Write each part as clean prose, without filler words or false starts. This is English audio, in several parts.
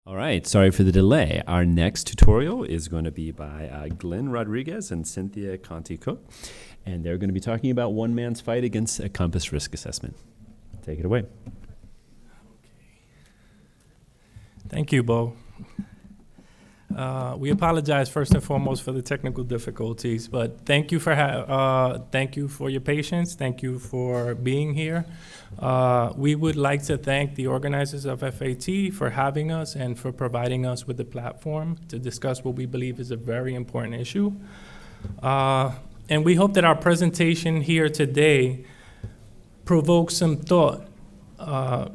All right, sorry for the delay. Our next tutorial is going to be by Glenn Rodriguez and Cynthia Conti-Cook, and they're going to be talking about one man's fight against a COMPAS risk assessment. Take it away. Thank you, Bo. We apologize first and foremost for the technical difficulties, but thank you for your patience. Thank you for being here. We would like to thank the organizers of FAT for having us and for providing us with the platform to discuss what we believe is a very important issue. And we hope that our presentation here today provokes some thought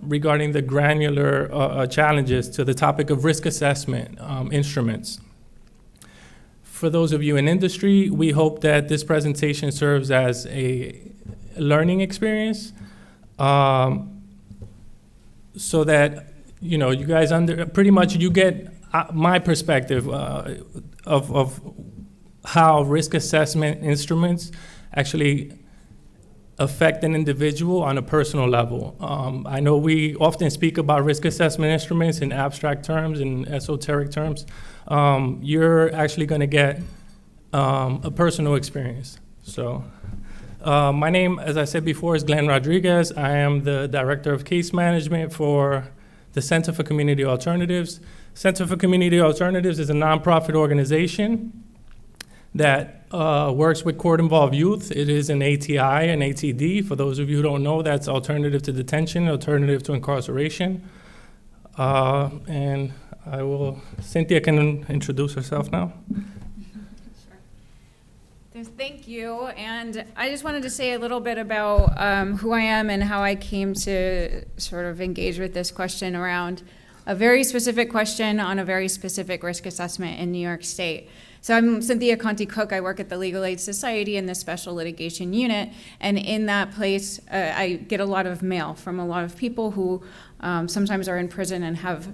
regarding the granular challenges to the topic of risk assessment instruments. For those of you in industry, we hope that this presentation serves as a learning experience so that you guys pretty much you get my perspective of how risk assessment instruments actually affect an individual on a personal level. I know we often speak about risk assessment instruments in abstract terms and esoteric terms. You're actually going to get a personal experience. So my name, as I said before, is Glenn Rodriguez. I am the Director of Case Management for the Center for Community Alternatives. Center for Community Alternatives is a nonprofit organization that works with court-involved youth. It is an ATI and ATD. For those of you who don't know, that's alternative to detention, alternative to incarceration. And Cynthia can introduce herself now. Sure. Thank you. And I just wanted to say a little bit about who I am and how I came to sort of engage with this question around a very specific question on a very specific risk assessment in New York State. So I'm Cynthia Conti-Cook. I work at the Legal Aid Society in the Special Litigation Unit. And in that place, I get a lot of mail from a lot of people who sometimes are in prison and have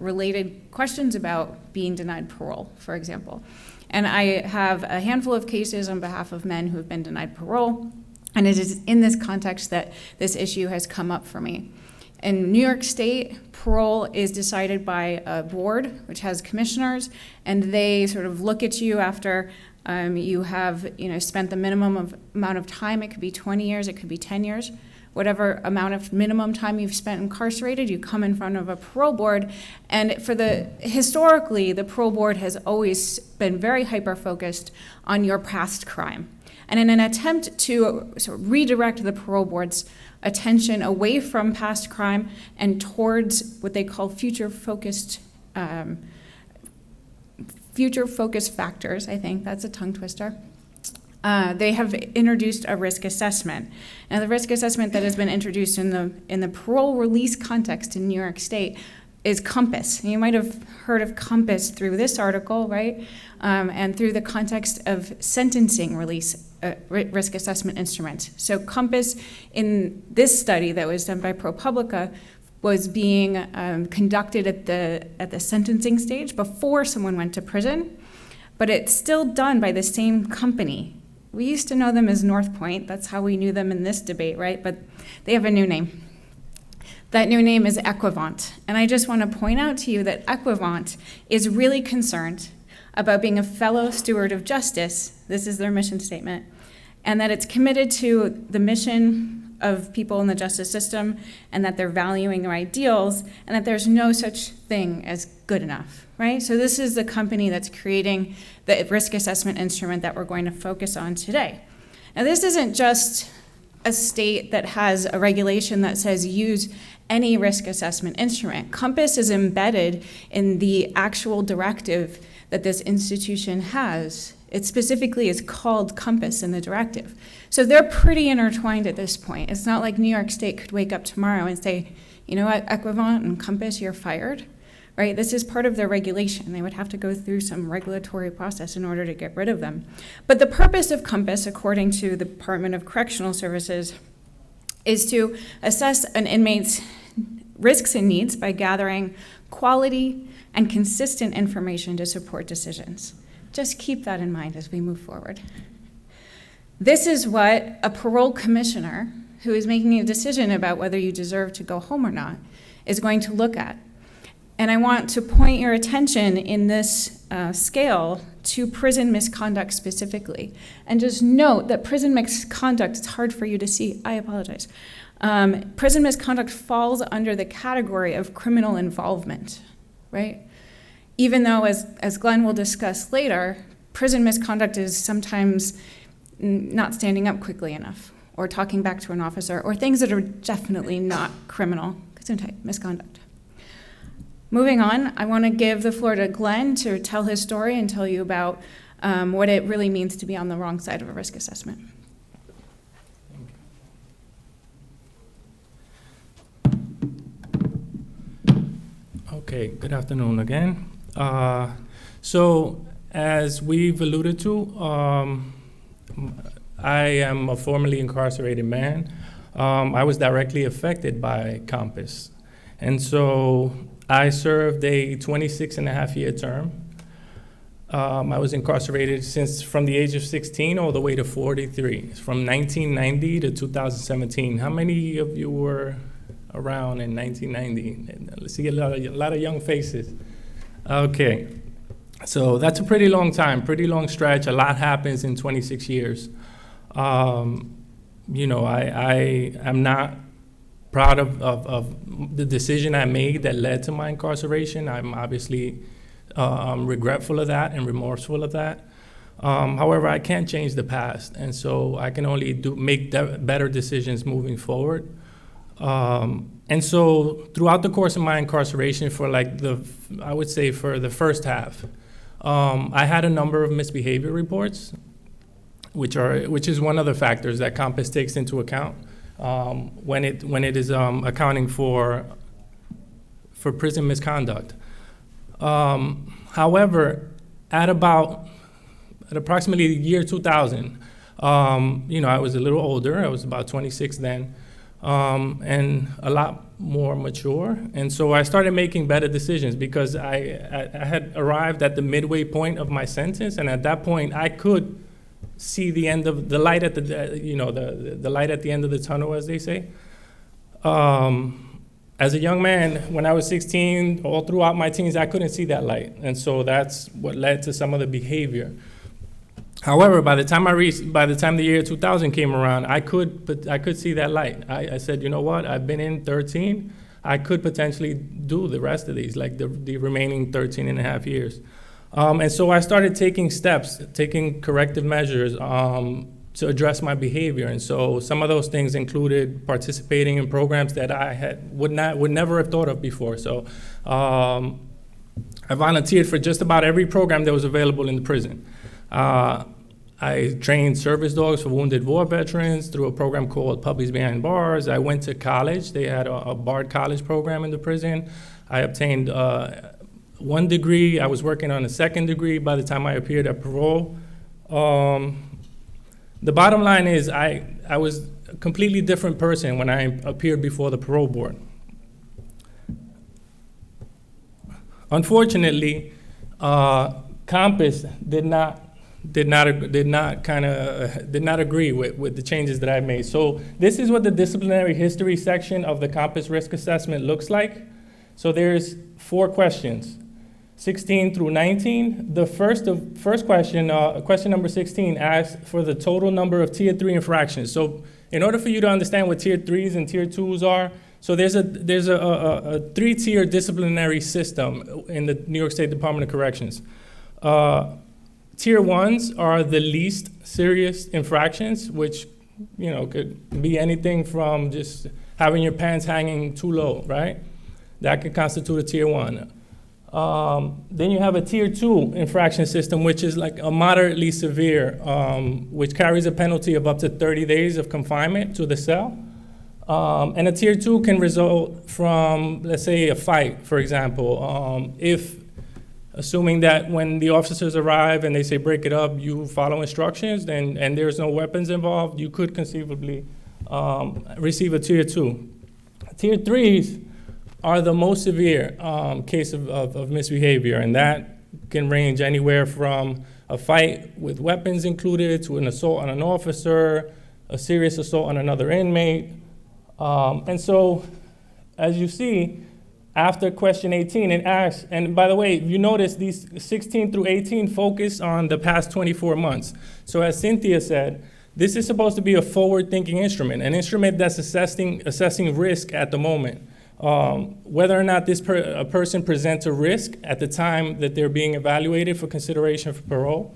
related questions about being denied parole, for example. And I have a handful of cases on behalf of men who have been denied parole. And it is in this context that this issue has come up for me. In New York State, parole is decided by a board, which has commissioners, and they sort of look at you after you have spent the minimum amount of time. It could be 20 years, it could be 10 years. Whatever amount of minimum time you've spent incarcerated, you come in front of a parole board. And historically, the parole board has always been very hyper-focused on your past crime. And in an attempt to sort of redirect the parole board's attention away from past crime and towards what they call future-focused factors, I think that's a tongue twister, they have introduced a risk assessment. Now, the risk assessment that has been introduced in the parole release context in New York State is COMPAS. You might have heard of COMPAS through this article, right? And through the context of sentencing release risk assessment instruments. So COMPAS, in this study that was done by ProPublica, was being conducted at the sentencing stage before someone went to prison, but it's still done by the same company. We used to know them as Northpointe. That's how we knew them in this debate, right? But they have a new name. That new name is Equivant. And I just want to point out to you that Equivant is really concerned about being a fellow steward of justice. This is their mission statement. And that it's committed to the mission of people in the justice system, and that they're valuing their ideals, and that there's no such thing as good enough, right? So this is the company that's creating the risk assessment instrument that we're going to focus on today. Now, this isn't just a state that has a regulation that says use any risk assessment instrument. COMPAS is embedded in the actual directive that this institution has. It specifically is called COMPAS in the directive. So they're pretty intertwined at this point. It's not like New York State could wake up tomorrow and say, you know what, Equivant and COMPAS, you're fired, right? This is part of their regulation. They would have to go through some regulatory process in order to get rid of them. But the purpose of COMPAS, according to the Department of Correctional Services, is to assess an inmate's risks and needs by gathering quality and consistent information to support decisions. Just keep that in mind as we move forward. This is what a parole commissioner who is making a decision about whether you deserve to go home or not is going to look at. And I want to point your attention in this scale to prison misconduct specifically. And just note that prison misconduct, it's hard for you to see, I apologize. Prison misconduct falls under the category of criminal involvement, right? Even though, as Glenn will discuss later, prison misconduct is sometimes not standing up quickly enough, or talking back to an officer, or things that are definitely not criminal, misconduct. Moving on, I want to give the floor to Glenn to tell his story and tell you about what it really means to be on the wrong side of a risk assessment. Okay, good afternoon again. So as we've alluded to, I am a formerly incarcerated man. I was directly affected by COMPAS. And so I served a 26-and-a-half-year term. I was incarcerated from the age of 16 all the way to 43, from 1990 to 2017. How many of you were around in 1990? Let's see a lot of young faces. Okay, so that's a pretty long time, pretty long stretch. A lot happens in 26 years. You know, I am not proud of the decision I made that led to my incarceration. I'm obviously regretful of that and remorseful of that. However, I can't change the past, and so I can only make better decisions moving forward. And so throughout the course of my incarceration for I would say for the first half, I had a number of misbehavior reports, which is one of the factors that COMPAS takes into account when it is accounting for prison misconduct. However, at approximately the year 2000, you know, I was a little older. I was about 26 then, and a lot more mature. And so I started making better decisions because I had arrived at the midway point of my sentence, and at that point I could see the end of the light at the light at the end of the tunnel, as they say. As a young man, when I was 16, all throughout my teens, I couldn't see that light, and so that's what led to some of the behavior. However, by the time the year 2000 came around, I could see that light. I said, you know what? I've been in 13. I could potentially do the rest of these, like the remaining 13 and a half years. And so I started taking steps, taking corrective measures to address my behavior. And so some of those things included participating in programs that I would never have thought of before. So I volunteered for just about every program that was available in the prison. I trained service dogs for wounded war veterans through a program called Puppies Behind Bars. I went to college. They had a Bard College program in the prison. I obtained 1 degree. I was working on a 2nd degree by the time I appeared at parole. The bottom line is I was a completely different person when I appeared before the parole board. Unfortunately, COMPAS did not agree with the changes that I made. So this is what the disciplinary history section of the COMPAS risk assessment looks like. So there's 4 questions, 16 through 19. The first question, question number 16, asks for the total number of Tier 3 infractions. So in order for you to understand what Tier 3s and Tier 2s are, so there's a 3-tier disciplinary system in the New York State Department of Corrections. Tier 1s are the least serious infractions, which, you know, could be anything from just having your pants hanging too low, right? That could constitute a Tier 1. Then you have a Tier 2 infraction system, which is like a moderately severe, which carries a penalty of up to 30 days of confinement to the cell. And a Tier 2 can result from, let's say, a fight, for example. Assuming that when the officers arrive and they say break it up, you follow instructions and there's no weapons involved, you could conceivably receive a Tier 2. Tier 3s are the most severe case of misbehavior, and that can range anywhere from a fight with weapons included to an assault on an officer, a serious assault on another inmate. And so, as you see, after question 18, it asks, and by the way, you notice these 16 through 18 focus on the past 24 months. So as Cynthia said, this is supposed to be a forward-thinking instrument, an instrument that's assessing risk at the moment. Whether or not a person presents a risk at the time that they're being evaluated for consideration for parole.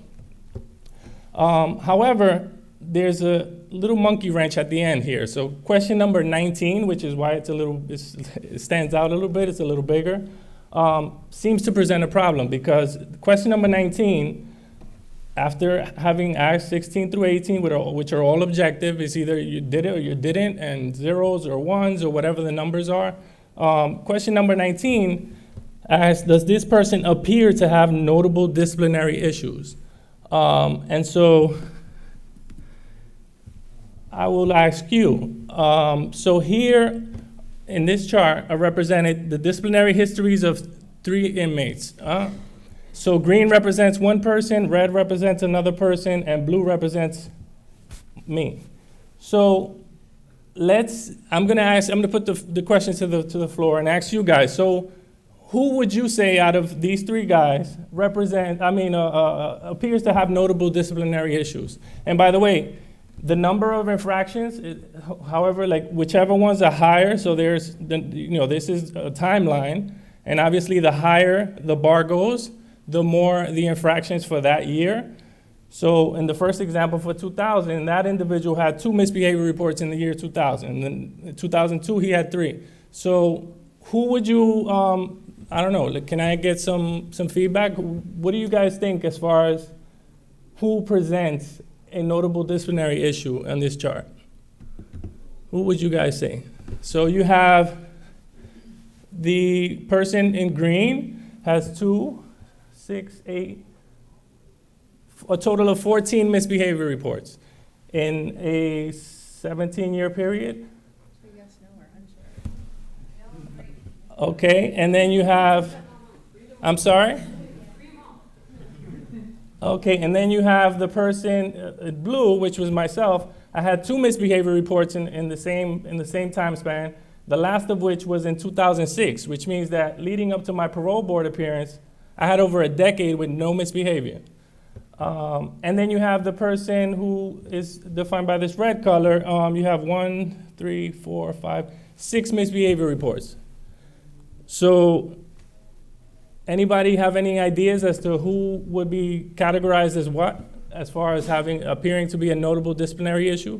However, there's a little monkey wrench at the end here. So question number 19, which is why it stands out a little bit, it's a little bigger, seems to present a problem, because question number 19, after having asked 16 through 18, which are all objective, is either you did it or you didn't, and zeros or ones or whatever the numbers are. Question number 19 asks, does this person appear to have notable disciplinary issues? And so I will ask you. So here in this chart, I represented the disciplinary histories of 3 inmates. So green represents one person, red represents another person, and blue represents me. So I'm gonna put the question to the floor and ask you guys. So who would you say out of these 3 guys appears to have notable disciplinary issues? And by the way, the number of infractions, however, like whichever ones are higher, so this is a timeline, and obviously the higher the bar goes, the more the infractions for that year. So in the first example for 2000, that individual had 2 misbehavior reports in the year 2000. And then in 2002, he had 3. So who would you, I don't know, can I get some feedback? What do you guys think as far as who presents a notable disciplinary issue on this chart? Who would you guys say? So you have the person in green has 2, 6, 8, a total of 14 misbehavior reports in a 17-year period. Yes, no, or unsure. Okay, and then you have, I'm sorry? Okay, and then you have the person in blue, which was myself. I had 2 misbehavior reports in the same time span, the last of which was in 2006, which means that leading up to my parole board appearance, I had over a decade with no misbehavior. And then you have the person who is defined by this red color. You have 1, 3, 4, 5, 6 misbehavior reports. So anybody have any ideas as to who would be categorized as what, as far as appearing to be a notable disciplinary issue?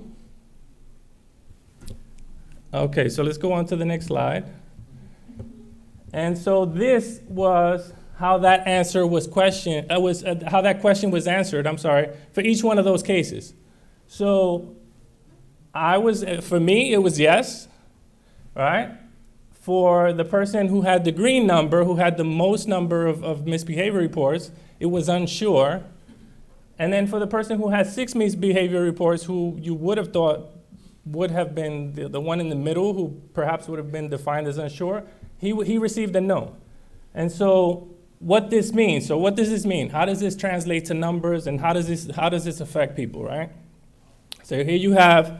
Okay, so let's go on to the next slide. And so this was how that answer was questioned, how that question was answered, for each one of those cases. So for me, it was yes, right? For the person who had the green number, who had the most number of misbehavior reports, it was unsure. And then for the person who had 6 misbehavior reports, who you would have thought would have been the one in the middle, who perhaps would have been defined as unsure, he received a no. And so what this means, so what does this mean? How does this translate to numbers, and how does this affect people, right? So here you have,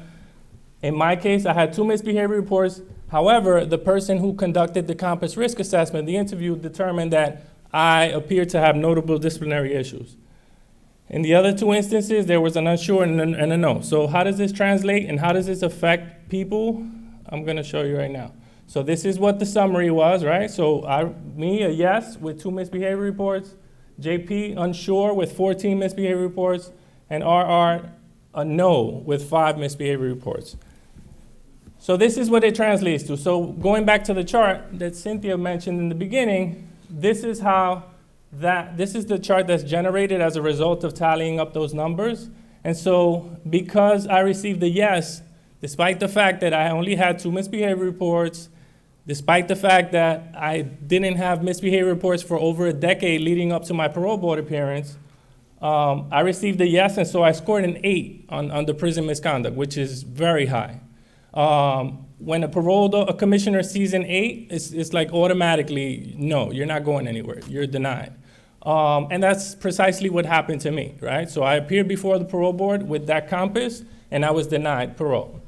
in my case, I had 2 misbehavior reports. However, the person who conducted the COMPAS risk assessment, the interview, determined that I appeared to have notable disciplinary issues. In the other 2 instances, there was an unsure and a no. So how does this translate, and how does this affect people? I'm going to show you right now. So this is what the summary was, right? So me, a yes with 2 misbehavior reports, JP, unsure with 14 misbehavior reports, and RR, a no with 5 misbehavior reports. So this is what it translates to. So going back to the chart that Cynthia mentioned in the beginning, this is the chart that's generated as a result of tallying up those numbers. And so because I received a yes, despite the fact that I only had 2 misbehavior reports, despite the fact that I didn't have misbehavior reports for over a decade leading up to my parole board appearance, I received a yes, and so I scored an 8 on the prison misconduct, which is very high. When a commissioner sees an 8, it's like automatically, no, you're not going anywhere, you're denied. And that's precisely what happened to me, right? So I appeared before the parole board with that COMPAS, and I was denied parole.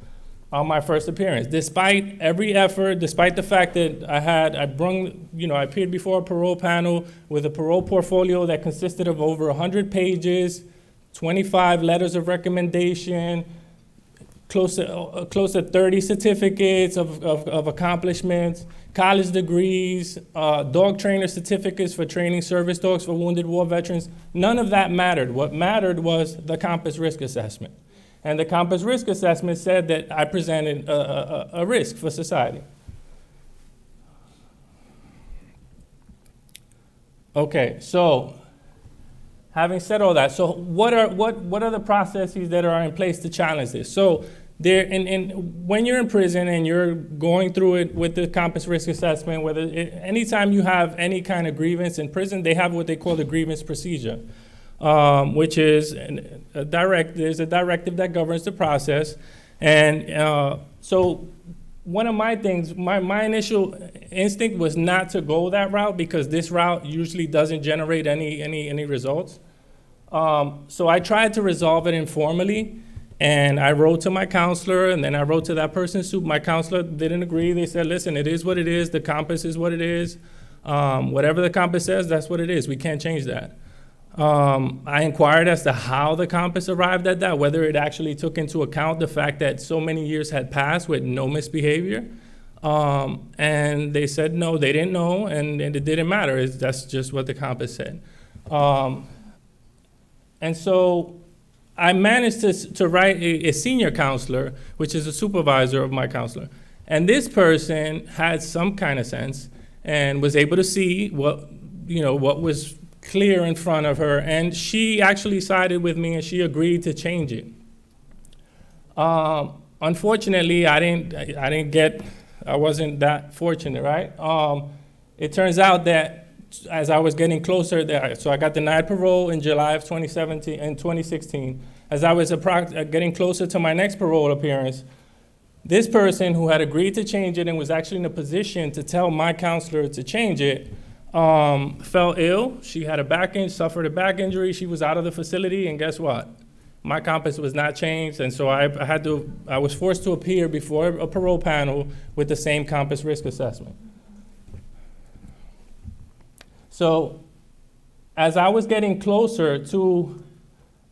on my first appearance, despite every effort, despite the fact that I appeared before a parole panel with a parole portfolio that consisted of over 100 pages, 25 letters of recommendation, close to 30 certificates of accomplishments, college degrees, dog trainer certificates for training service dogs for wounded war veterans. None of that mattered. What mattered was the COMPAS risk assessment. And the COMPAS risk assessment said that I presented a risk for society. Okay, so having said all that, so what are the processes that are in place to challenge this? So when you're in prison and you're going through it with the COMPAS risk assessment, anytime you have any kind of grievance in prison, they have what they call the grievance procedure. Which is there's a directive that governs the process. And so one of my things, my initial instinct was not to go that route because this route usually doesn't generate any results. So I tried to resolve it informally, and I wrote to my counselor, and then I wrote to that person's soup. My counselor didn't agree. They said, listen, it is what it is. The COMPAS is what it is. Whatever the COMPAS says, that's what it is. We can't change that. I inquired as to how the COMPAS arrived at that, whether it actually took into account the fact that so many years had passed with no misbehavior. And they said no, they didn't know, and it didn't matter. That's just what the COMPAS said. And so I managed to write a senior counselor, which is a supervisor of my counselor. And this person had some kind of sense and was able to see what was clear in front of her, and she actually sided with me and she agreed to change it. Unfortunately, I wasn't that fortunate, right? It turns out that as I was getting closer there, so I got denied parole in July of 2016. As I was getting closer to my next parole appearance, this person who had agreed to change it and was actually in a position to tell my counselor to change it, fell ill. She had suffered a back injury. She was out of the facility, and guess what? My COMPAS was not changed, and so I was forced to appear before a parole panel with the same COMPAS risk assessment. So, as I was getting closer to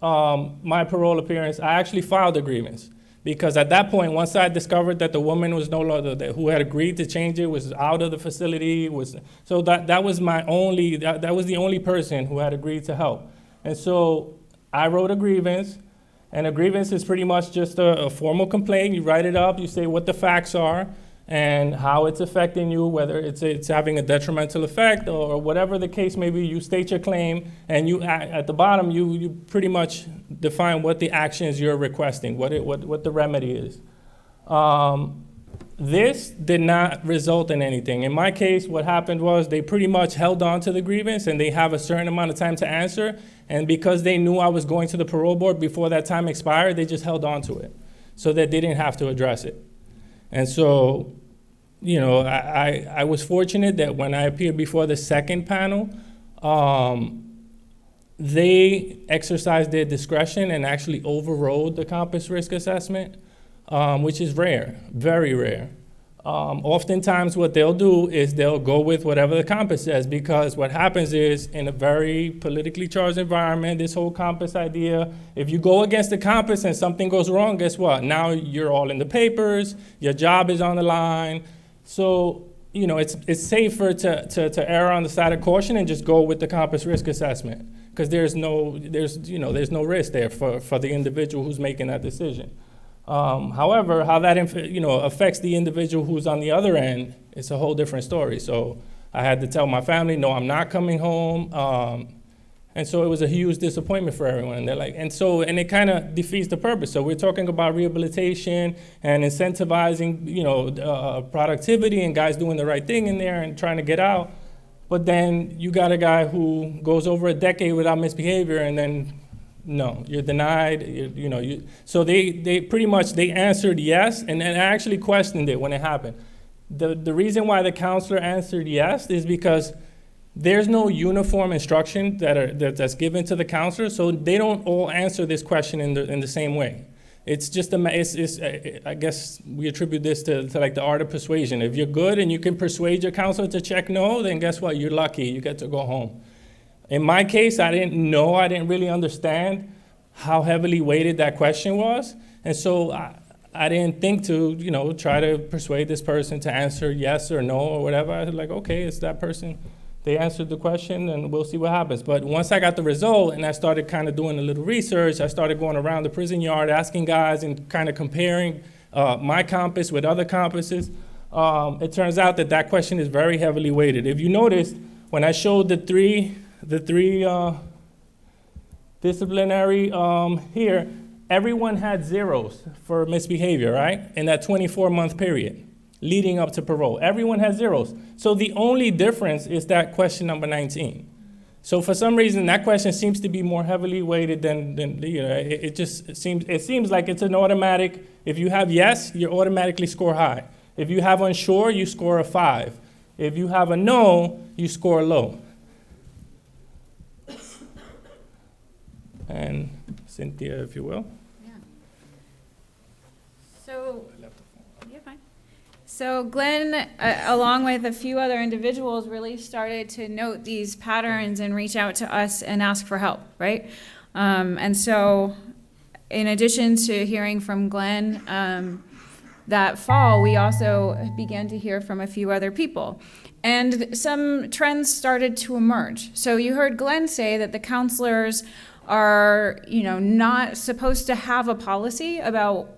my parole appearance, I actually filed a grievance. Because at that point, once I discovered that the woman was no longer, who had agreed to change it, was out of the facility, so that was that was the only person who had agreed to help. And so I wrote a grievance, and a grievance is pretty much just a formal complaint. You write it up, you say what the facts are, and how it's affecting you, whether it's having a detrimental effect or whatever the case may be. You state your claim, and at the bottom you pretty much define what the actions you're requesting, what the remedy is. This did not result in anything. In my case, what happened was they pretty much held on to the grievance, and they have a certain amount of time to answer, and because they knew I was going to the parole board before that time expired, they just held on to it so that they didn't have to address it. And so, I was fortunate that when I appeared before the second panel, they exercised their discretion and actually overrode the COMPAS risk assessment, which is rare, very rare. Oftentimes what they'll do is they'll go with whatever the COMPAS says, because what happens is, in a very politically charged environment, this whole COMPAS idea, if you go against the COMPAS and something goes wrong, guess what? Now you're all in the papers, your job is on the line. So, it's safer to err on the side of caution and just go with the COMPAS risk assessment, because there's no risk there for the individual who's making that decision. However, how that affects the individual who's on the other end, it's a whole different story. So I had to tell my family, no, I'm not coming home. And so it was a huge disappointment for everyone. And they're like, and it kind of defeats the purpose. So we're talking about rehabilitation and incentivizing, productivity and guys doing the right thing in there and trying to get out. But then you got a guy who goes over a decade without misbehavior, and then no, you're denied. So they pretty much they answered yes, and I actually questioned it when it happened. The reason why the counselor answered yes is because there's no uniform instruction that's given to the counselor, so they don't all answer this question in the same way. It's just I guess we attribute this to like the art of persuasion. If you're good and you can persuade your counselor to check no, then guess what? You're lucky. You get to go home. In my case, I didn't really understand how heavily weighted that question was. And so I didn't think to, try to persuade this person to answer yes or no or whatever. I was like, okay, it's that person. They answered the question, and we'll see what happens. But once I got the result and I started kind of doing a little research, I started going around the prison yard asking guys and kind of comparing my COMPAS with other COMPASes. It turns out that question is very heavily weighted. If you noticed, when I showed the three disciplinary here, everyone had zeros for misbehavior, right? In that 24-month period leading up to parole. Everyone has zeros. So the only difference is that question number 19. So for some reason, that question seems to be more heavily weighted than it seems like it's an automatic. If you have yes, you automatically score high. If you have unsure, you score a 5. If you have a no, you score low. And Cynthia, if you will. Yeah. So, you're fine. So Glenn, along with a few other individuals, really started to note these patterns and reach out to us and ask for help, right? And so, in addition to hearing from Glenn that fall, we also began to hear from a few other people. And some trends started to emerge. So you heard Glenn say that the counselors are, not supposed to have a policy about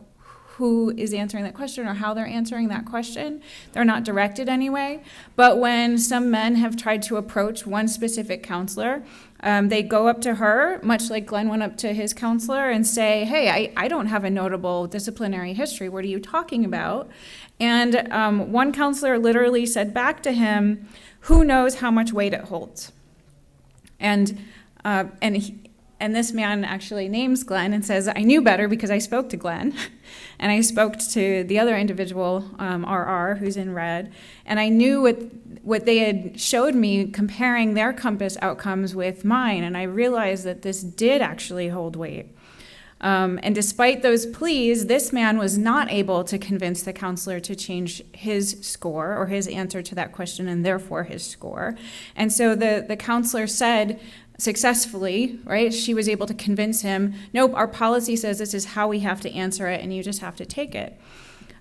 who is answering that question or how they're answering that question. They're not directed anyway. But when some men have tried to approach one specific counselor, they go up to her, much like Glenn went up to his counselor, and say, hey, I don't have a notable disciplinary history. What are you talking about? And one counselor literally said back to him, who knows how much weight it holds? And this man actually names Glenn and says, I knew better because I spoke to Glenn. And I spoke to the other individual, RR, who's in red. And I knew what they had showed me comparing their COMPAS outcomes with mine. And I realized that this did actually hold weight. And despite those pleas, this man was not able to convince the counselor to change his score or his answer to that question and therefore his score. And so the counselor said, successfully, right? She was able to convince him, nope, our policy says this is how we have to answer it and you just have to take it.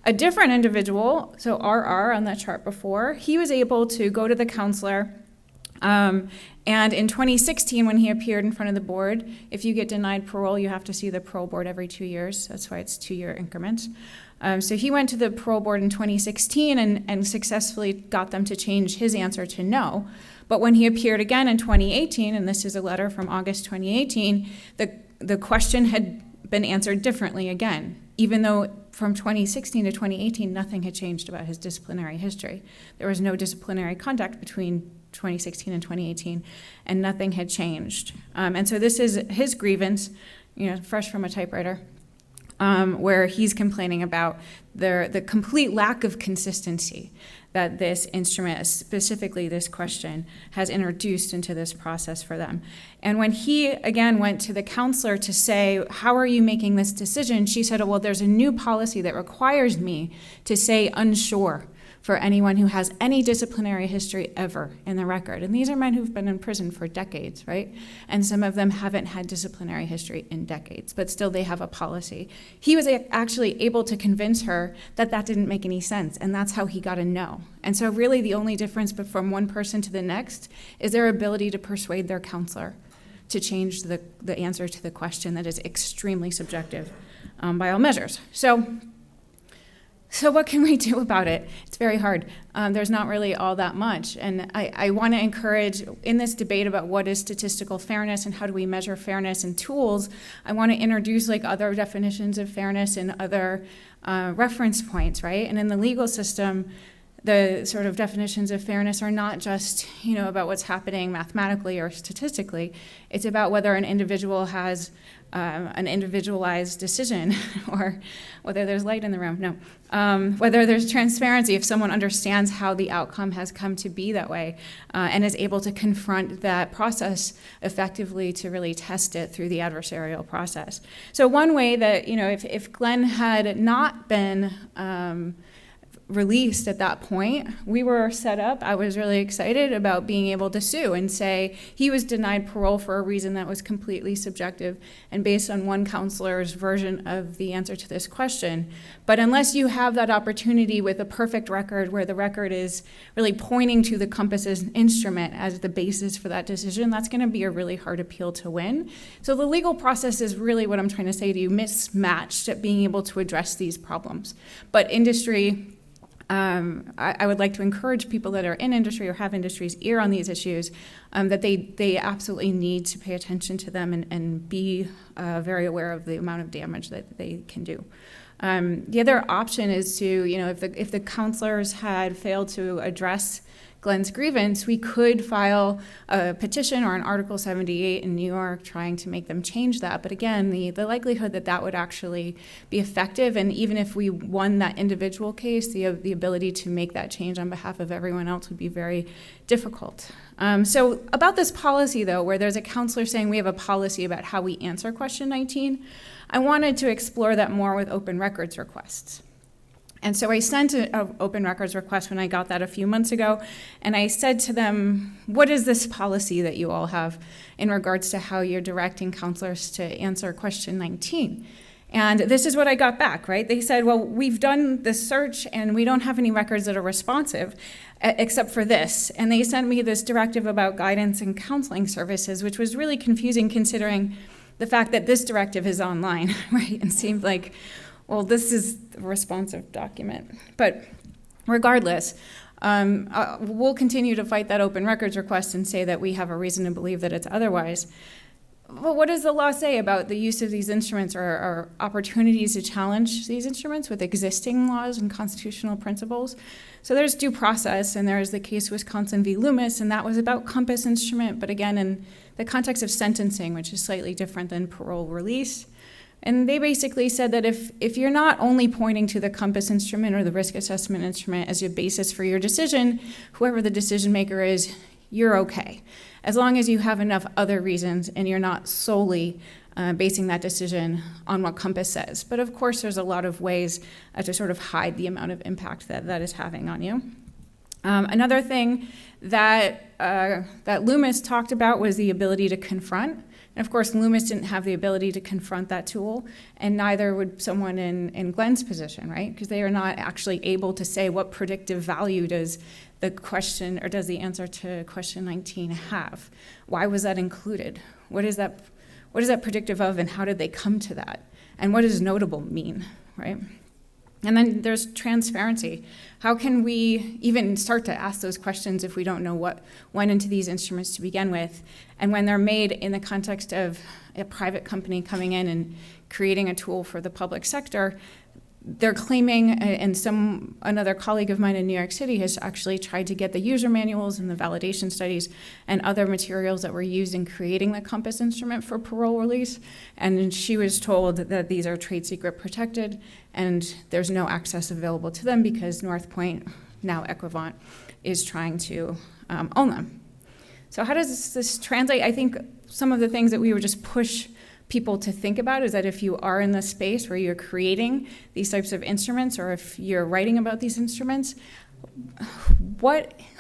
A different individual, so RR on that chart before, he was able to go to the counselor and in 2016 when he appeared in front of the board, if you get denied parole, you have to see the parole board every 2 years. That's why it's 2-year increments. So he went to the parole board in 2016 and successfully got them to change his answer to no. But when he appeared again in 2018, and this is a letter from August 2018, the question had been answered differently again, even though from 2016 to 2018, nothing had changed about his disciplinary history. There was no disciplinary conduct between 2016 and 2018, and nothing had changed. And so this is his grievance, fresh from a typewriter, where he's complaining about the complete lack of consistency that this instrument, specifically this question, has introduced into this process for them. And when he, again, went to the counselor to say, how are you making this decision? She said, well, there's a new policy that requires me to say unsure for anyone who has any disciplinary history ever in the record. And these are men who've been in prison for decades, right? And some of them haven't had disciplinary history in decades, but still they have a policy. He was actually able to convince her that that didn't make any sense, and that's how he got a no. And so really the only difference from one person to the next is their ability to persuade their counselor to change the answer to the question that is extremely subjective by all measures. So what can we do about it? It's very hard. There's not really all that much. And I want to encourage, in this debate about what is statistical fairness and how do we measure fairness and tools, I want to introduce other definitions of fairness and other reference points, right? And in the legal system, the sort of definitions of fairness are not just, about what's happening mathematically or statistically. It's about whether an individual has an individualized decision, or whether there's light in the room, whether there's transparency, if someone understands how the outcome has come to be that way, and is able to confront that process effectively to really test it through the adversarial process. So one way that, if Glenn had not been released at that point, we were set up. I was really excited about being able to sue and say he was denied parole for a reason that was completely subjective and based on one counselor's version of the answer to this question. But unless you have that opportunity with a perfect record where the record is really pointing to the COMPAS's instrument as the basis for that decision, that's going to be a really hard appeal to win. So the legal process is really, what I'm trying to say to you, mismatched at being able to address these problems. But industry, I would like to encourage people that are in industry or have industry's ear on these issues, that they absolutely need to pay attention to them and be very aware of the amount of damage that they can do. The other option is to, if the counselors had failed to address Glenn's grievance, we could file a petition or an Article 78 in New York trying to make them change that. But again, the likelihood that would actually be effective, and even if we won that individual case, the ability to make that change on behalf of everyone else would be very difficult. So about this policy, though, where there's a counselor saying we have a policy about how we answer question 19, I wanted to explore that more with open records requests. And so I sent an open records request when I got that a few months ago, and I said to them, what is this policy that you all have in regards to how you're directing counselors to answer question 19? And this is what I got back, right? They said, well, we've done this search and we don't have any records that are responsive except for this. And they sent me this directive about guidance and counseling services, which was really confusing considering the fact that this directive is online, right? And seemed like, well, this is a responsive document. But regardless, we'll continue to fight that open records request and say that we have a reason to believe that it's otherwise. Well, what does the law say about the use of these instruments or opportunities to challenge these instruments with existing laws and constitutional principles? So there's due process, and there's the case Wisconsin v. Loomis, and that was about COMPAS instrument, but again, in the context of sentencing, which is slightly different than parole release. And they basically said that if you're not only pointing to the COMPAS instrument or the risk assessment instrument as your basis for your decision, whoever the decision maker is, you're okay. As long as you have enough other reasons and you're not solely basing that decision on what COMPAS says. But of course, there's a lot of ways to sort of hide the amount of impact that is having on you. Another thing that Loomis talked about was the ability to confront. And of course, Loomis didn't have the ability to confront that tool, and neither would someone in Glenn's position, right? Because they are not actually able to say what predictive value does the question or does the answer to question 19 have? Why was that included? What is that predictive of, and how did they come to that? And what does notable mean, right? And then there's transparency. How can we even start to ask those questions if we don't know what went into these instruments to begin with? And when they're made in the context of a private company coming in and creating a tool for the public sector, they're claiming, and another colleague of mine in New York City has actually tried to get the user manuals and the validation studies and other materials that were used in creating the COMPAS instrument for parole release. And she was told that these are trade secret protected and there's no access available to them because Northpointe, now Equivant, is trying to own them. So how does this translate? I think some of the things that we would just push people to think about is that if you are in the space where you're creating these types of instruments, or if you're writing about these instruments,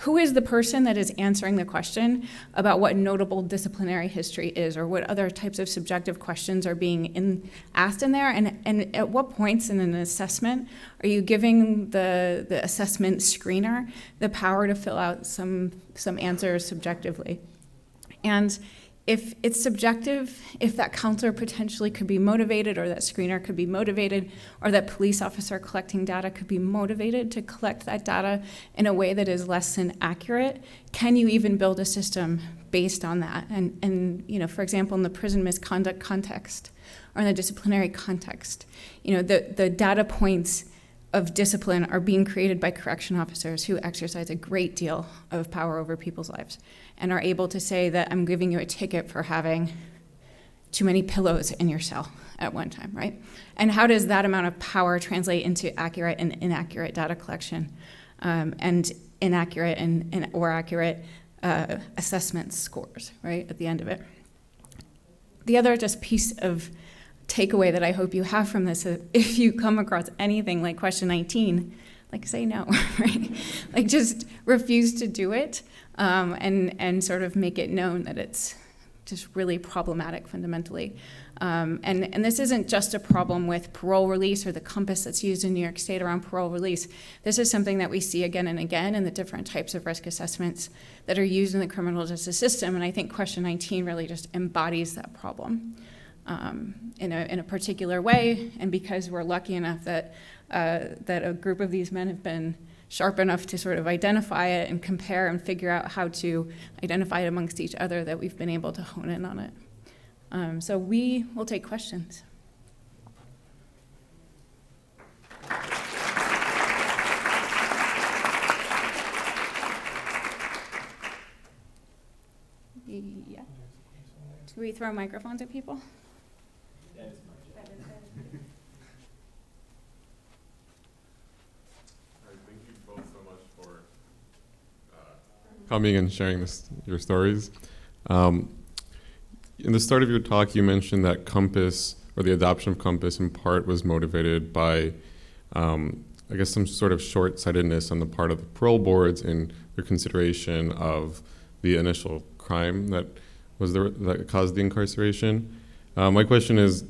who is the person that is answering the question about what notable disciplinary history is, or what other types of subjective questions are being asked in there, and at what points in an assessment are you giving the assessment screener the power to fill out some answers subjectively? And if it's subjective, if that counselor potentially could be motivated, or that screener could be motivated, or that police officer collecting data could be motivated to collect that data in a way that is less than accurate, can you even build a system based on that? And for example, in the prison misconduct context, or in the disciplinary context, the data points of discipline are being created by correction officers who exercise a great deal of power over people's lives and are able to say that I'm giving you a ticket for having too many pillows in your cell at one time, right? And how does that amount of power translate into accurate and inaccurate data collection and inaccurate or accurate assessment scores, right, at the end of it? The other just piece of takeaway that I hope you have from this, if you come across anything like question 19, like say no, right? Like just refuse to do it and sort of make it known that it's just really problematic fundamentally. And this isn't just a problem with parole release or the COMPAS that's used in New York State around parole release. This is something that we see again and again in the different types of risk assessments that are used in the criminal justice system. And I think question 19 really just embodies that problem in a particular way. And because we're lucky enough that a group of these men have been sharp enough to sort of identify it and compare and figure out how to identify it amongst each other, that we've been able to hone in on it. So we will take questions. Yeah. Should we throw microphones at people? Coming and sharing your stories. In the start of your talk, you mentioned that COMPAS, or the adoption of COMPAS in part, was motivated by, I guess, some sort of short-sightedness on the part of the parole boards in their consideration of the initial crime that caused the incarceration. My question is,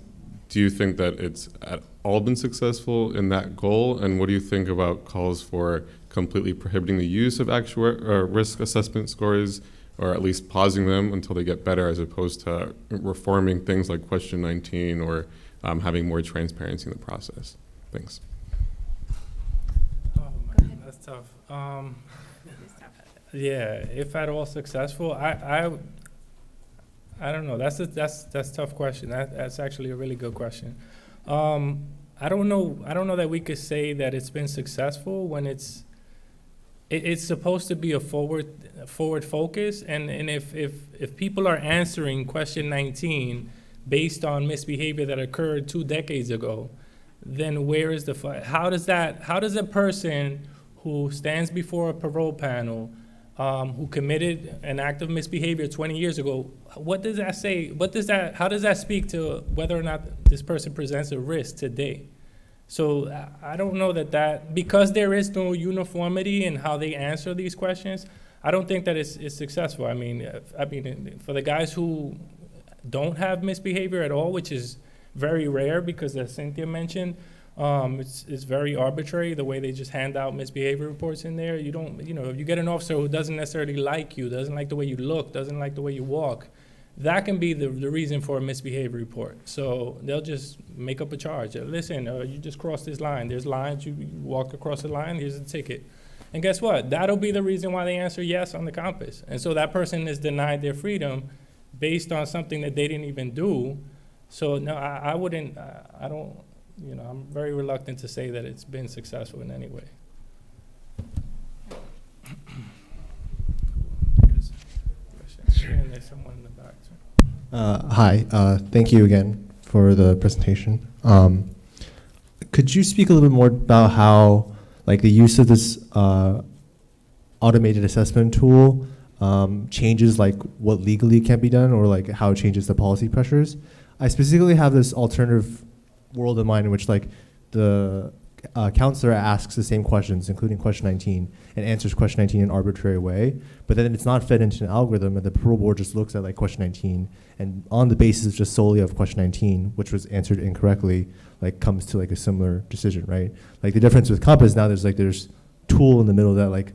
do you think that it's at all been successful in that goal? And what do you think about calls for completely prohibiting the use of risk assessment scores, or at least pausing them until they get better, as opposed to reforming things like question 19 or having more transparency in the process? Thanks. Oh man, that's tough. Yeah, if at all successful, I don't know. That's a tough question. That's actually a really good question. I don't know that we could say that it's been successful when it's supposed to be a forward focus, and if people are answering question 19 based on misbehavior that occurred 2 decades ago, then where is the how does a person who stands before a parole panel who committed an act of misbehavior 20 years ago, what does that say? How does that speak to whether or not this person presents a risk today? So I don't know that because there is no uniformity in how they answer these questions, I don't think that it's successful. I mean, for the guys who don't have misbehavior at all, which is very rare because, as Cynthia mentioned, it's very arbitrary the way they just hand out misbehavior reports in there. You don't, if you get an officer who doesn't necessarily like you, doesn't like the way you look, doesn't like the way you walk, that can be the reason for a misbehavior report. So they'll just make up a charge. Listen, you just crossed this line. There's lines, you walk across the line, here's a ticket. And guess what? That'll be the reason why they answer yes on the COMPAS. And so that person is denied their freedom based on something that they didn't even do. So no, I wouldn't, I don't, I'm very reluctant to say that it's been successful in any way. And there's someone in the back. Hi, thank you again for the presentation. Could you speak a little bit more about how, the use of this automated assessment tool changes what legally can be done, or how it changes the policy pressures? I specifically have this alternative world in mind in which the counselor asks the same questions, including question 19, and answers question 19 in an arbitrary way, but then it's not fed into an algorithm, and the parole board just looks at question 19, and on the basis just solely of question 19, which was answered incorrectly, comes to a similar decision, right? The difference with COMPAS now, there's tool in the middle that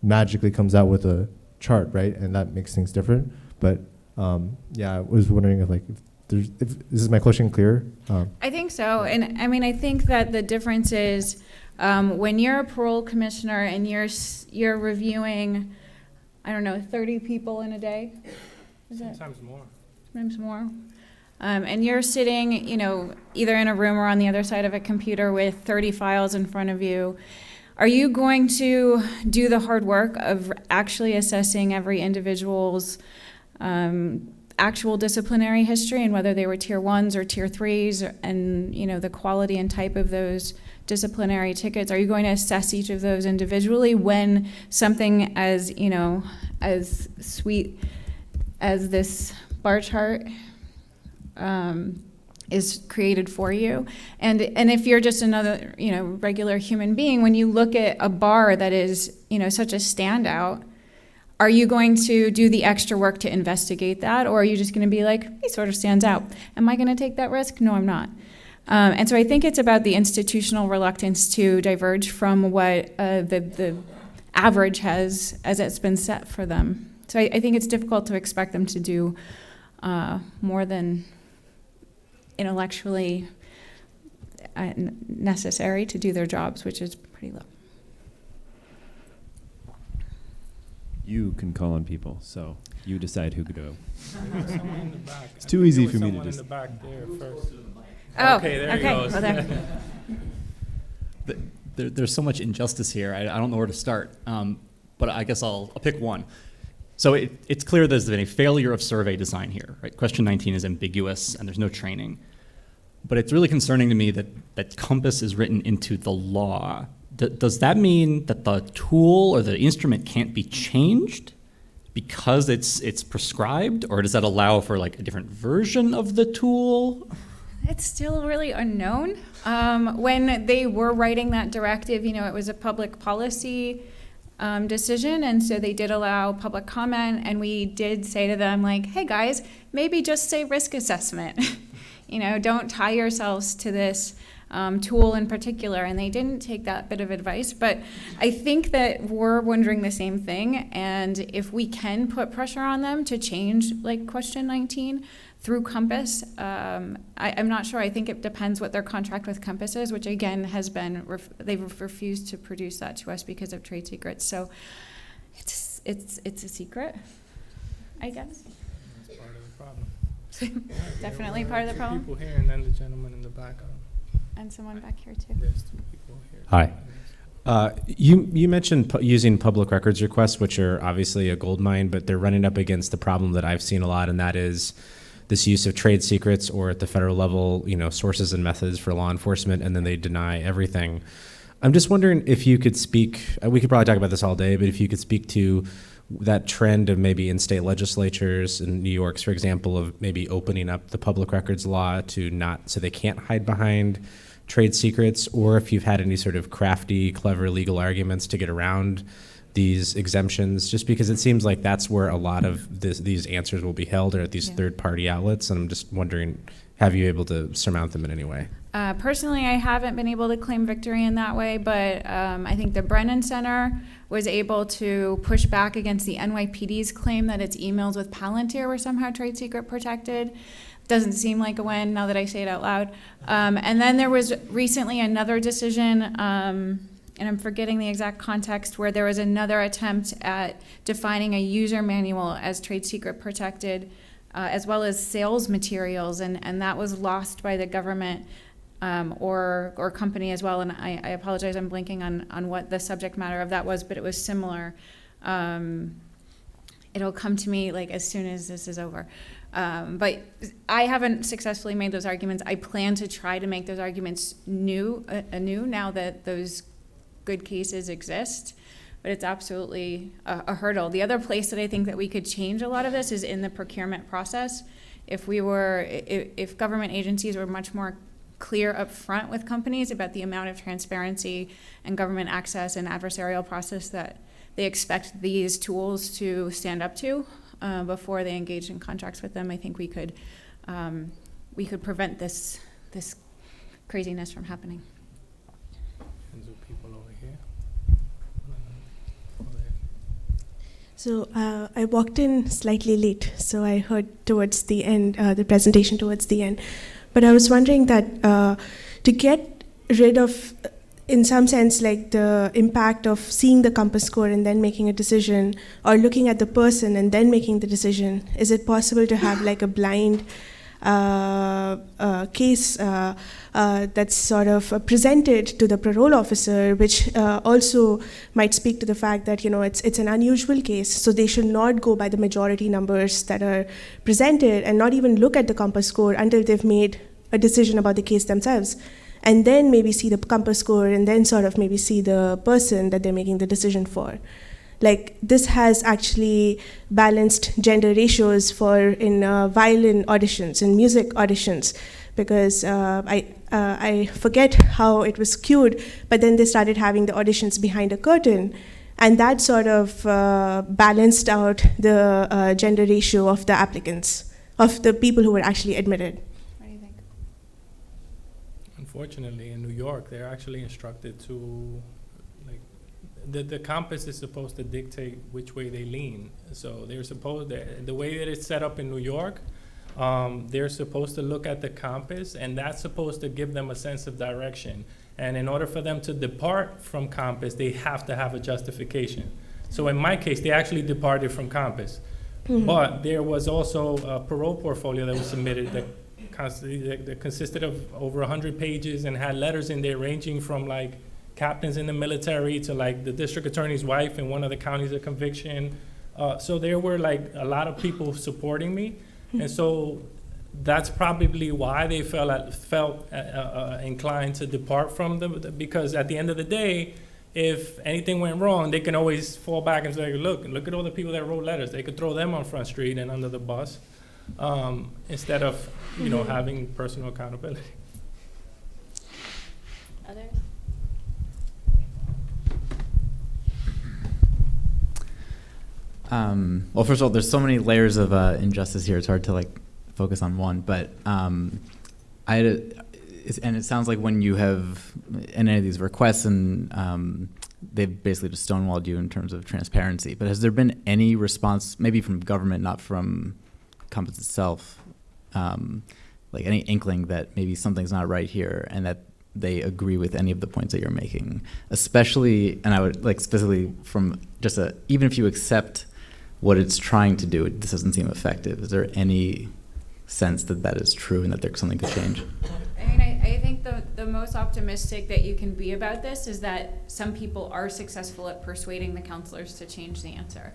magically comes out with a chart, right? And that makes things different. But yeah, I was wondering if if this is my question clear? I think so, and I think that the difference is when you're a parole commissioner and you're reviewing, 30 people in a day. Sometimes more. Sometimes more. and you're sitting, either in a room or on the other side of a computer with 30 files in front of you, are you going to do the hard work of actually assessing every individual's actual disciplinary history and whether they were tier 1s or tier 3s and, the quality and type of those disciplinary tickets? Are you going to assess each of those individually when something as, as sweet as this bar chart is created for you? And if you're just another, regular human being, when you look at a bar that is, such a standout, are you going to do the extra work to investigate that? Or are you just going to be like, he sort of stands out. Am I going to take that risk? No, I'm not. And so I think it's about the institutional reluctance to diverge from what the average has as it's been set for them. So I think it's difficult to expect them to do more than intellectually necessary to do their jobs, which is pretty low. You can call on people, so you decide who could go. Someone in the back. It's too easy for me to Someone in just. the back there first. Oh, Okay, there he goes. Well, there. There's so much injustice here. I don't know where to start, but I guess I'll pick one. So it's clear there's been a failure of survey design here. Right? Question 19 is ambiguous, and there's no training. But it's really concerning to me that COMPAS is written into the law. Does that mean that the tool or the instrument can't be changed because it's prescribed, or does that allow for like a different version of the tool? It's still really unknown. When they were writing that directive, it was a public policy decision, and so they did allow public comment, and we did say to them, like, hey guys, maybe just say risk assessment. Don't tie yourselves to this tool in particular, and they didn't take that bit of advice. But I think that we're wondering the same thing, and if we can put pressure on them to change, like question 19, through COMPAS, I'm not sure. I think it depends what their contract with COMPAS is, which again has been, they've refused to produce that to us because of trade secrets. So it's a secret, I guess. That's part of the problem. Definitely part of the problem. People here, and then the gentleman in the back. And someone back here too. There's 2 people here. Hi. You mentioned using public records requests, which are obviously a goldmine, but they're running up against the problem that I've seen a lot, and that is this use of trade secrets, or at the federal level, sources and methods for law enforcement, and then they deny everything. I'm just wondering if you could speak, we could probably talk about this all day, but if you could speak to that trend of maybe in state legislatures in New York's, for example, of maybe opening up the public records law to not, so they can't hide behind trade secrets, or if you've had any sort of crafty, clever legal arguments to get around these exemptions, just because it seems like that's where a lot of these answers will be held, or at these third-party outlets, and I'm just wondering, have you able to surmount them in any way? Personally, I haven't been able to claim victory in that way, but I think the Brennan Center was able to push back against the NYPD's claim that its emails with Palantir were somehow trade secret protected. Doesn't seem like a win now that I say it out loud. And then there was recently another decision, and I'm forgetting the exact context, where there was another attempt at defining a user manual as trade secret protected, as well as sales materials, and that was lost by the government or company as well. And I apologize, I'm blanking on what the subject matter of that was, but it was similar. It'll come to me like as soon as this is over. But I haven't successfully made those arguments. I plan to try to make those arguments anew now that those good cases exist, but it's absolutely a hurdle. The other place that I think that we could change a lot of this is in the procurement process. If government agencies were much more clear up front with companies about the amount of transparency and government access and adversarial process that they expect these tools to stand up to before they engage in contracts with them, I think we could prevent this craziness from happening. People over here. So I walked in slightly late, so I heard towards the end, the presentation towards the end. But I was wondering that to get rid of, in some sense, like the impact of seeing the COMPAS score and then making a decision, or looking at the person and then making the decision, is it possible to have like a blind case that's sort of presented to the parole officer, which also might speak to the fact that it's an unusual case, so they should not go by the majority numbers that are presented and not even look at the COMPAS score until they've made a decision about the case themselves, and then maybe see the COMPAS score and then sort of maybe see the person that they're making the decision for. Like, this has actually balanced gender ratios in violin auditions, in music auditions, because I forget how it was skewed, but then they started having the auditions behind a curtain, and that sort of balanced out the gender ratio of the applicants, of the people who were actually admitted. What do you think? Unfortunately, in New York, they're actually instructed to, the COMPAS is supposed to dictate which way they lean. So they're supposed, the way that it's set up in New York, they're supposed to look at the COMPAS, and that's supposed to give them a sense of direction. And in order for them to depart from COMPAS, they have to have a justification. So in my case, they actually departed from COMPAS. Mm-hmm. But there was also a parole portfolio that was submitted that consisted of over 100 pages and had letters in there ranging from like captains in the military to like the district attorney's wife in one of the counties of conviction. So there were like a lot of people supporting me. And so that's probably why they felt inclined to depart from them, because at the end of the day, if anything went wrong, they can always fall back and say, look at all the people that wrote letters. They could throw them on Front Street and under the bus, instead of, having personal accountability. Others? Well, first of all, there's so many layers of injustice here. It's hard to focus on one. But and it sounds like when you have any of these requests, and they've basically just stonewalled you in terms of transparency. But has there been any response, maybe from government, not from COMPAS itself, like any inkling that maybe something's not right here, and that they agree with any of the points that you're making, especially, and I would specifically from just even if you accept what it's trying to do, this doesn't seem effective. Is there any sense that that is true and that there's something could change? I mean, I think the most optimistic that you can be about this is that some people are successful at persuading the counselors to change the answer.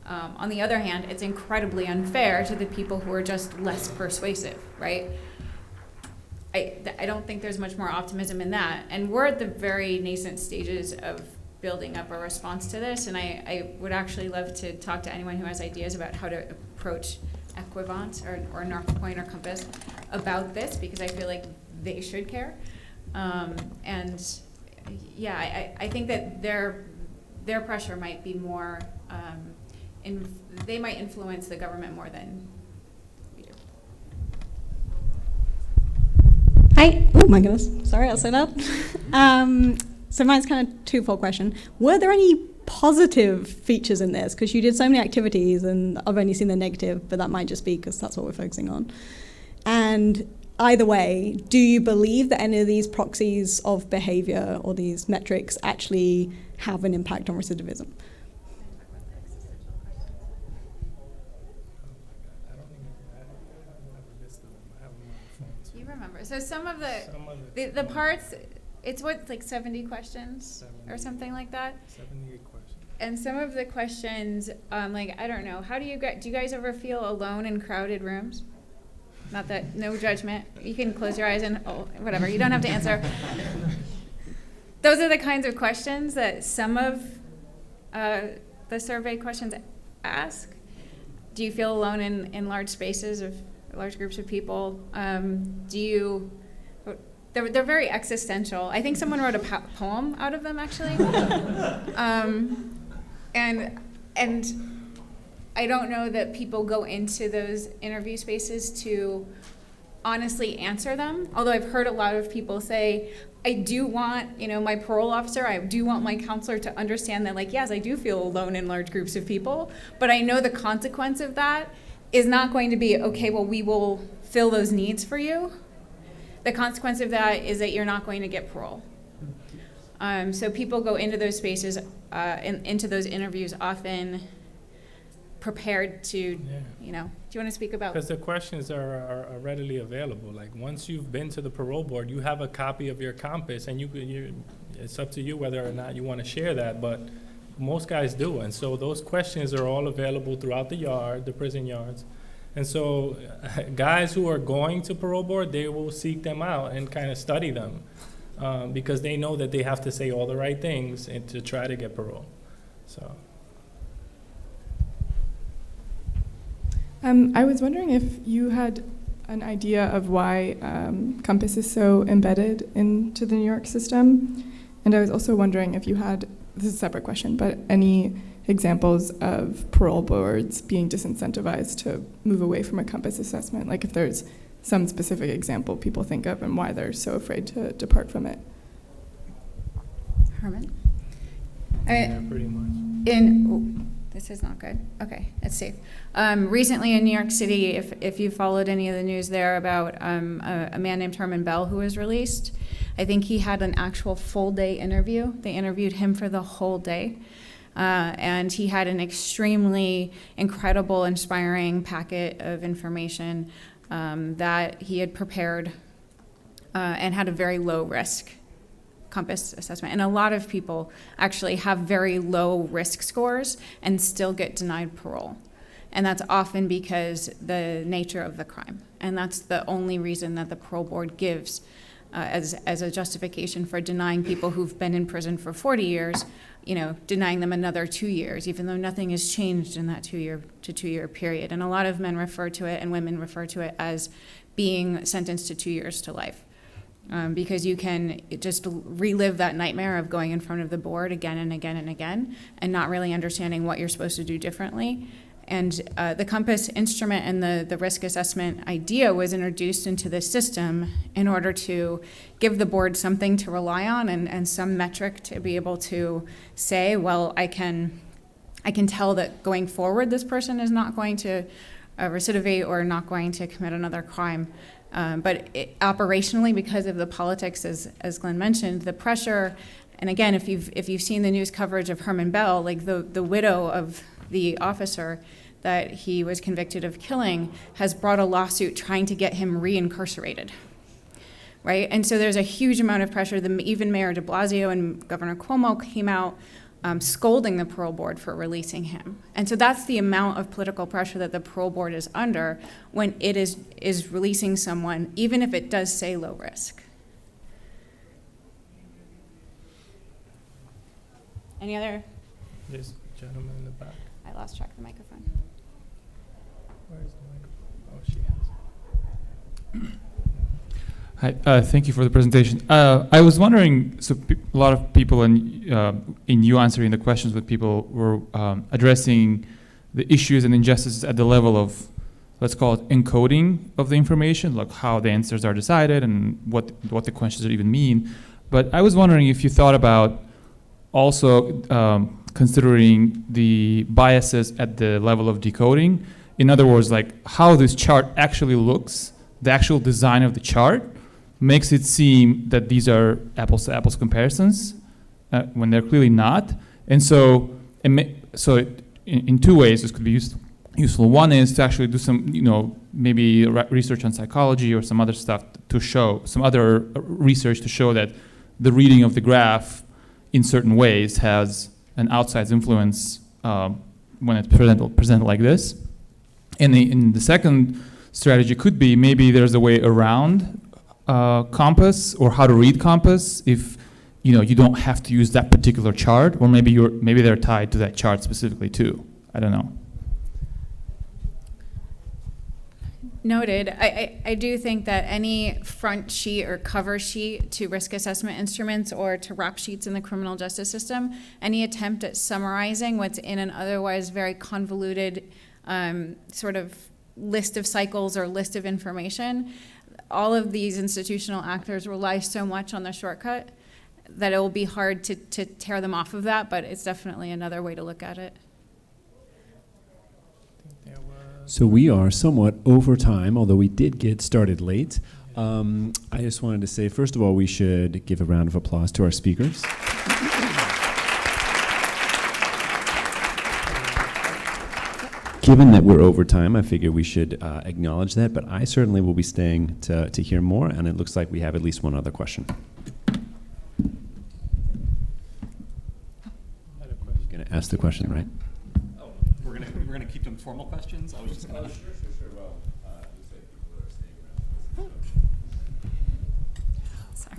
On the other hand, it's incredibly unfair to the people who are just less persuasive, right? I don't think there's much more optimism in that. And we're at the very nascent stages of building up a response to this, and I would actually love to talk to anyone who has ideas about how to approach Equivant or Northpointe or COMPAS about this, because I feel like they should care. And yeah, I think that their pressure might be more, they might influence the government more than we do. Hi. Oh my goodness. Sorry, I'll say that. So mine's kind of twofold question. Were there any positive features in this? Because you did so many activities, and I've only seen the negative, but that might just be because that's what we're focusing on. And either way, do you believe that any of these proxies of behavior or these metrics actually have an impact on recidivism? You remember. So some of the parts, it's what, like 70 questions or something like that? 78 questions. And some of the questions, I don't know, do you guys ever feel alone in crowded rooms? Not that, no judgment. You can close your eyes and, whatever, you don't have to answer. Those are the kinds of questions that some of the survey questions ask. Do you feel alone in large spaces of large groups of people? They're very existential. I think someone wrote a poem out of them, actually. And I don't know that people go into those interview spaces to honestly answer them. Although I've heard a lot of people say, I do want, my parole officer, I do want my counselor to understand that, yes, I do feel alone in large groups of people, but I know the consequence of that is not going to be, okay, well, we will fill those needs for you. The consequence of that is that you're not going to get parole. So people go into those spaces, into those interviews often prepared to, Yeah. you know, do you want to speak about? Because the questions are readily available. Like, once you've been to the parole board, you have a copy of your COMPAS, and it's up to you whether or not you want to share that, but most guys do. And so those questions are all available throughout the prison yards. And so guys who are going to parole board, they will seek them out and kind of study them, because they know that they have to say all the right things and to try to get parole. So. I was wondering if you had an idea of why COMPAS is so embedded into the New York system. And I was also wondering if you had, this is a separate question, but any examples of parole boards being disincentivized to move away from a COMPAS assessment, like if there's some specific example people think of and why they're so afraid to depart from it. Herman? Yeah, pretty much. This is not good. Okay, it's safe. Recently in New York City, if you followed any of the news there about a man named Herman Bell who was released, I think he had an actual full day interview. They interviewed him for the whole day. And he had an extremely incredible, inspiring packet of information that he had prepared and had a very low risk COMPAS assessment. And a lot of people actually have very low risk scores and still get denied parole. And that's often because the nature of the crime. And that's the only reason that the parole board gives as a justification for denying people who've been in prison for 40 years, denying them another 2 years, even though nothing has changed in that 2 year period. And a lot of men refer to it and women refer to it as being sentenced to 2 years to life. Because you can just relive that nightmare of going in front of the board again and again and again and not really understanding what you're supposed to do differently. And the COMPAS instrument and the risk assessment idea was introduced into the system in order to give the board something to rely on and some metric to be able to say, well, I can tell that going forward this person is not going to recidivate or not going to commit another crime. But operationally, because of the politics, as Glenn mentioned, the pressure, and again, if you've seen the news coverage of Herman Bell, like the widow of the officer that he was convicted of killing has brought a lawsuit trying to get him reincarcerated, right? And so there's a huge amount of pressure. Even Mayor de Blasio and Governor Cuomo came out scolding the parole board for releasing him. And so that's the amount of political pressure that the parole board is under when it is releasing someone, even if it does say low risk. Any other? This gentleman in the back. I lost track of the microphone. Where is the microphone? Oh, she has it. Hi, thank you for the presentation. I was wondering, so a lot of people in you answering the questions with people were addressing the issues and injustices at the level of, let's call it encoding of the information, like how the answers are decided and what the questions even mean. But I was wondering if you thought about also considering the biases at the level of decoding. In other words, like how this chart actually looks, the actual design of the chart makes it seem that these are apples to apples comparisons when they're clearly not. And so, in two ways this could be useful. One is to actually do some, maybe research on psychology or some other stuff to show, some other research to show that the reading of the graph in certain ways has an outsized influence when it's presented like this. And the second strategy could be maybe there's a way around COMPAS or how to read COMPAS if you don't have to use that particular chart, or maybe they're tied to that chart specifically too. I don't know. Noted. I do think that any front sheet or cover sheet to risk assessment instruments or to rap sheets in the criminal justice system, any attempt at summarizing what's in an otherwise very convoluted sort of list of cycles or list of information, all of these institutional actors rely so much on the shortcut that it will be hard to tear them off of that, but it's definitely another way to look at it. So we are somewhat over time, although we did get started late. I just wanted to say, first of all, we should give a round of applause to our speakers. Given that we're over time, I figure we should acknowledge that, but I certainly will be staying to hear more, and it looks like we have at least one other question. You're going to ask the question, right? Oh, we're gonna keep them formal questions? I was just gonna. Sure. Well, you say people are staying around. Sorry.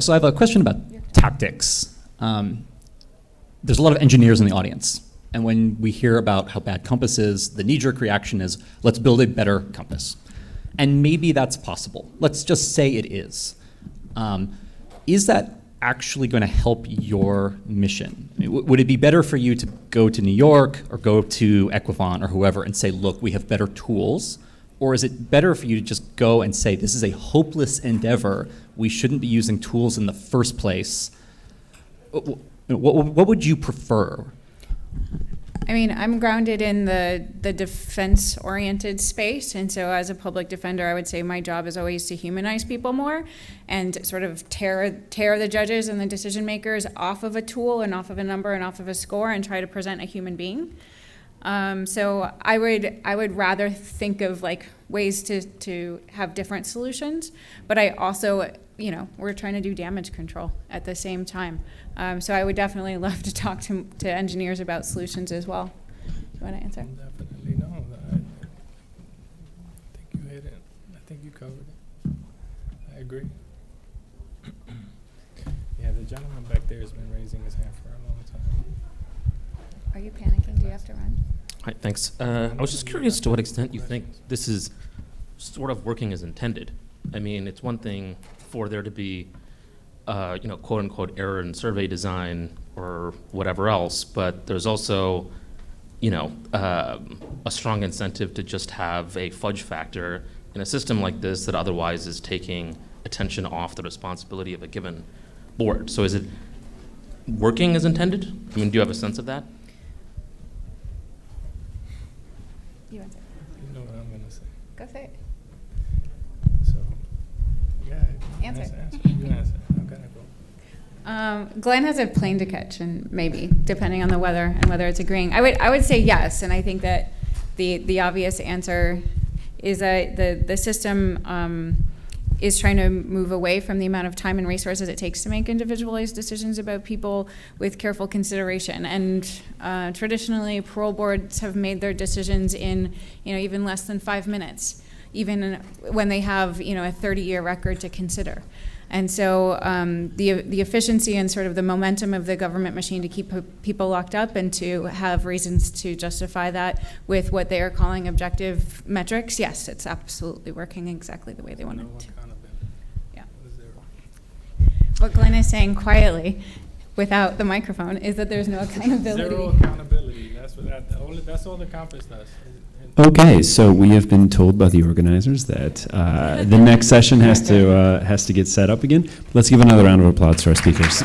So I have a question about tactics. There's a lot of engineers in the audience. And when we hear about how bad COMPAS is, the knee-jerk reaction is, let's build a better COMPAS. And maybe that's possible. Let's just say it is. Is that actually going to help your mission? I mean, would it be better for you to go to New York or go to Equivant or whoever and say, look, we have better tools? Or is it better for you to just go and say, this is a hopeless endeavor, we shouldn't be using tools in the first place? What would you prefer? I mean, I'm grounded in the defense-oriented space, and so as a public defender, I would say my job is always to humanize people more and sort of tear the judges and the decision makers off of a tool and off of a number and off of a score and try to present a human being. So I would rather think of like ways to have different solutions, but I also, we're trying to do damage control at the same time. So I would definitely love to talk to engineers about solutions as well. Do you want to answer? Definitely no. I think you hit it. I think you covered it. I agree. Yeah, the gentleman back there has been raising his hand for a long time. Are you panicking? Do you have to run? Hi, thanks. I was just curious to what extent you think this is sort of working as intended. I mean, it's one thing for there to be, quote unquote, error in survey design or whatever else, but there's also, a strong incentive to just have a fudge factor in a system like this that otherwise is taking attention off the responsibility of a given board. So is it working as intended? I mean, do you have a sense of that? You answer. You know what I'm going to say. Go say it. So, yeah. Answer. You answer. I'm going to go. Glenn has a plane to catch, and maybe, depending on the weather and whether it's agreeing. I would say yes, and I think that the obvious answer is that the system is trying to move away from the amount of time and resources it takes to make individualized decisions about people with careful consideration. And traditionally, parole boards have made their decisions in even less than 5 minutes, even when they have a 30-year record to consider. And so the efficiency and sort of the momentum of the government machine to keep people locked up and to have reasons to justify that with what they are calling objective metrics, yes, it's absolutely working exactly the way they want it to. Yeah. What Glenn is saying quietly without the microphone is that there's no accountability. Zero accountability. That's all the COMPAS does. Okay, so we have been told by the organizers that the next session has to get set up again. Let's give another round of applause to our speakers.